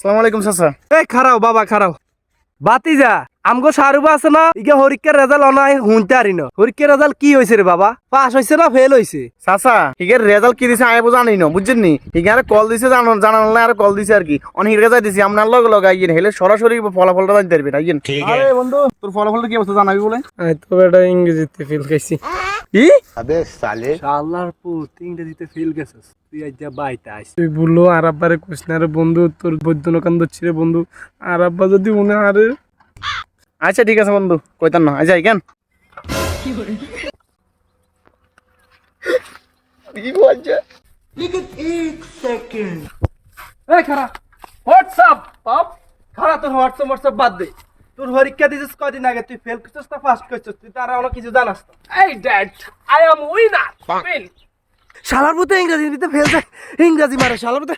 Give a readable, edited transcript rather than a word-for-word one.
আসসালামু আলাইকুম চাচা। এই খারাও বাবা খারাও বাতি যা আমগো সারুবা আছে না ইকে হরিকের রেজাল্ট অনাই হুনতে আরি না হরিকের রেজাল্ট কি হইছে রে বাবা পাস হইছে না ফেল হইছে চাচা হিগের রেজাল্ট কি দিছে আইবো জানি না বুঝছেন নি হিগারে কল দিছে জানানো না আর কল দিছে আর কি অনেক হিগে যাই দিছি আপনার লগে লগে আইয়েন হেলে সরাসরি ফলাফলটা জানতে পারবেন আইয়েন। আরে বন্ধু তোর ফলাফলটা কি অবস্থা জানাবি বলে? আই তো বেটা ইংরেজিতে ফেল খাইছি। কি अबे साले শালার পুত ইংরেজিতে ফেল গেছস তুই আজ যা বাইতে আইস তুই বললো আর আব্বারে কইস না রে বন্ধু তোর বৈদ্যনাকান্দ ছিরে বন্ধু আর আব্বা যদি মনে আরে আচ্ছা ঠিক আছে বন্ধু কইতাম না আচ্ছা কেন কি বলছে এই খারা হোয়াটসঅ্যাপ পাপ খারা তোর হোয়াটসঅ্যাপ বাদ দে তোর পরীক্ষা দিছিস কয়দিন আগে তুই ফেল করছিস না পাস করছিস তুই তার অনেক কিছু জানাস না এই dad I am winner fail শালার মতো ইংরেজিতে ফেল যায় ইংরেজি মারে শালার মতো